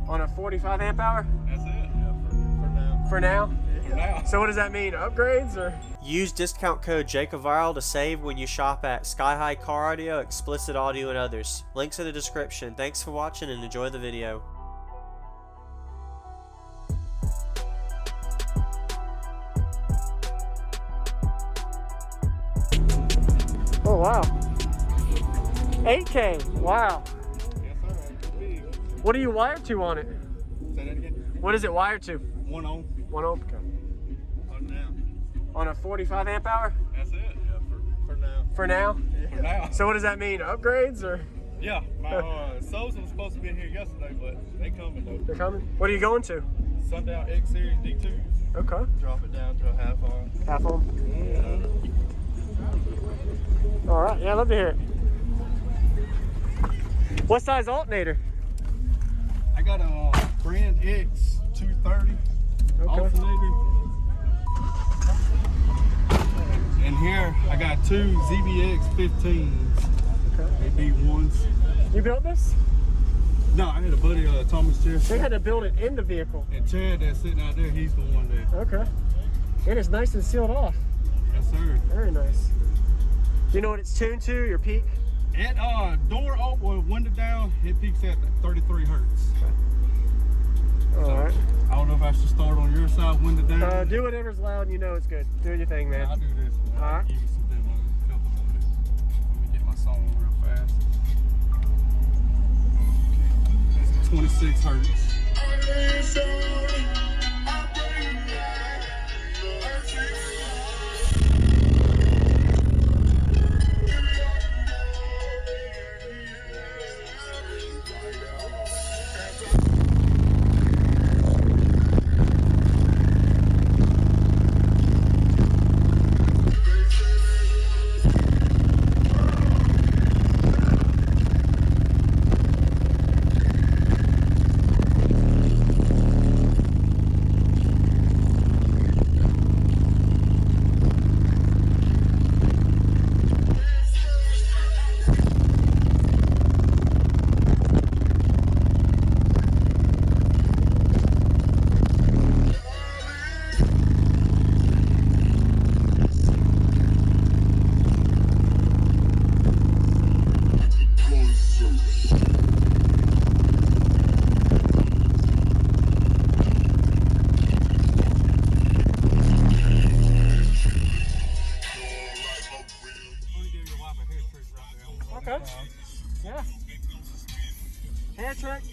On a 45 amp hour? That's it. Yeah, for now. For now? Yeah, for now. So what does that mean? Upgrades or? Use discount code JACOBVIRAL to save when you shop at Sky High Car Audio, Explicit Audio, and others. Links in the description. Thanks for watching and enjoy the video. Oh wow. 8K. Wow. Yes, sir. Big. What are you wired to on it? Say that again. What is it wired to? 1 ohm. 1 ohm. Okay. On now. On a 45 amp hour? That's it. Yeah, for now. For now? Yeah. For now. So what does that mean? Upgrades or? Yeah, my Souls was supposed to be here yesterday, but they coming though. They're coming? What are you going to? Sundown X Series D2s. Okay. Drop it down to a half arm. Half ohm? Yeah. All right. Yeah, I'd love to hear it. What size alternator? I got a Brand X 230 alternator. And here I got two ZBX 15s. Okay. They B1s. You built this? No, I had a buddy, Thomas They Jefferson. had to build it in the vehicle. And Chad that's sitting out there, he's the one that. Okay. And it's nice and sealed off. Yes, sir. Very nice. Do you know what it's tuned to, your peak? At door open, window down, it peaks at 33 hertz. All So, right. I don't know if I should start on your side, window down. Do whatever's loud and you know it's good. Do your thing, man. I'll do this one. All right. Give you some demo. Couple of it. Let me get my song real fast. It's 26 hertz. Okay. Yeah. Hair trick.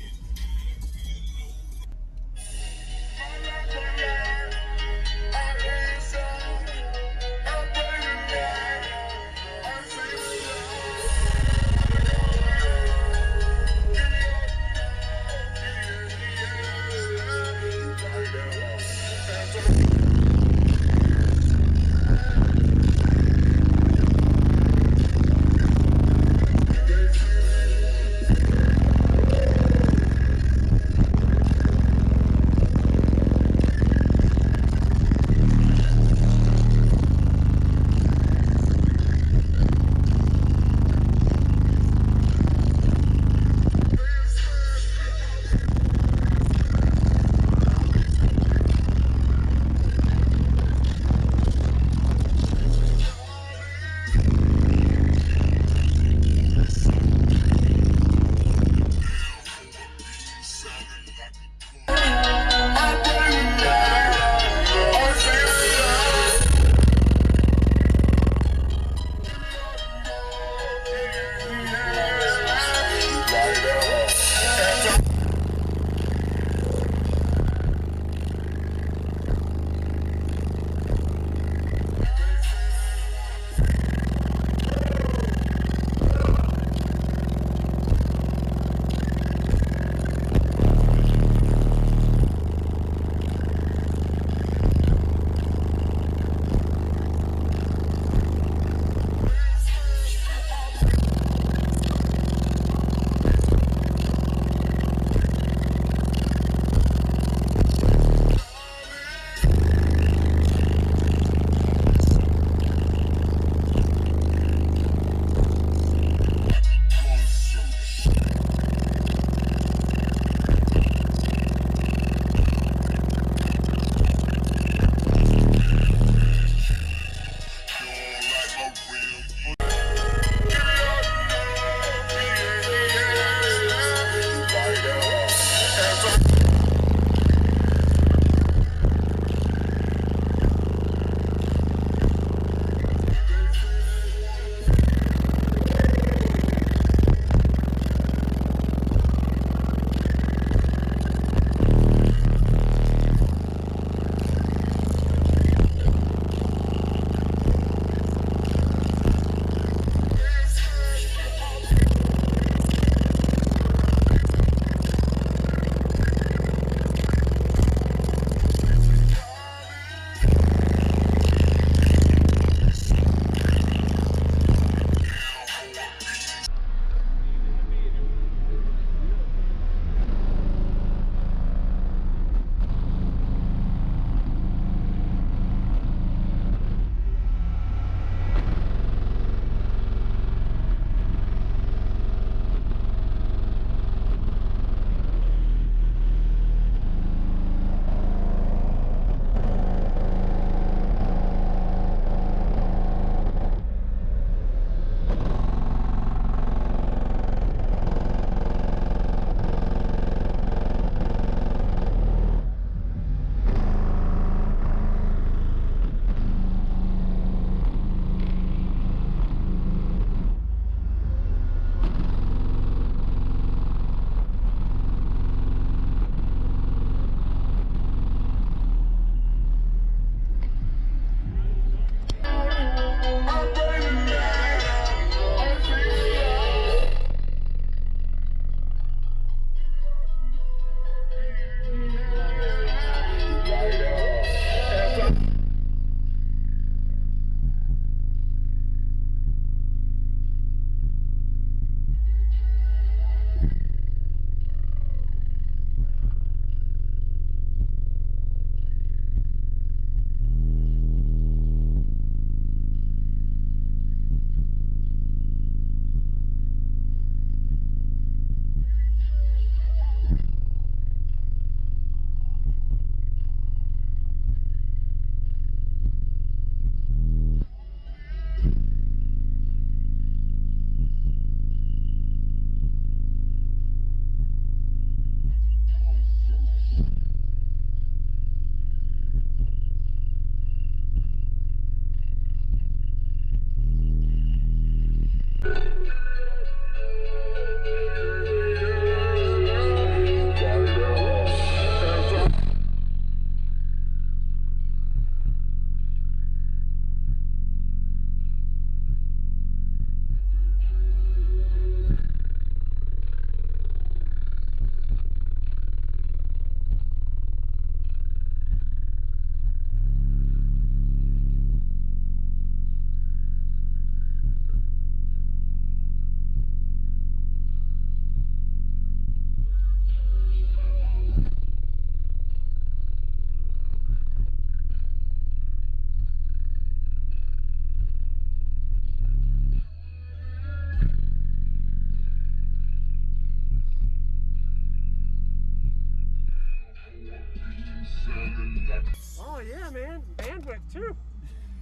bandwidth too.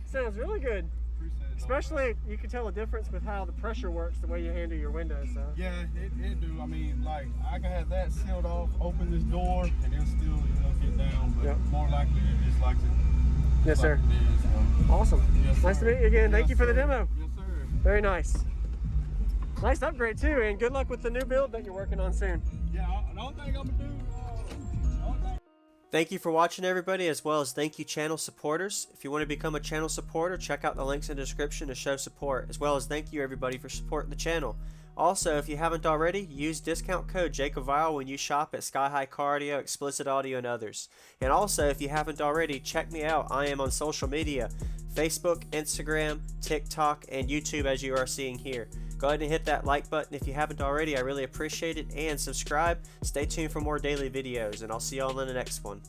Sounds really good. Appreciate it. Especially, you can tell a difference with how the pressure works the way you handle your windows. So. Yeah, it do. I mean, like, I can have that sealed off, open this door, and it'll still, get down. But Yep. more likely, it just likes it. Yes, sir. Like it is, so. Awesome. Yes, Nice to sir. meet you again. Thank Yes, you for the sir. demo. Yes, sir. Very nice. Nice upgrade too, and good luck with the new build that you're working on soon. Yeah, the only thing I'm gonna do, Thank you for watching, everybody, as well as thank you channel supporters. If you want to become a channel supporter, check out the links in the description to show support, as well as thank you everybody for supporting the channel. Also, if you haven't already, use discount code JACOVILE when you shop at Sky High Car Audio, Explicit Audio, and others. And also, if you haven't already, check me out. I am on social media, Facebook, Instagram, TikTok, and YouTube, as you are seeing here. Go ahead and hit that like button if you haven't already. I really appreciate it. And subscribe. Stay tuned for more daily videos, and I'll see y'all in the next one.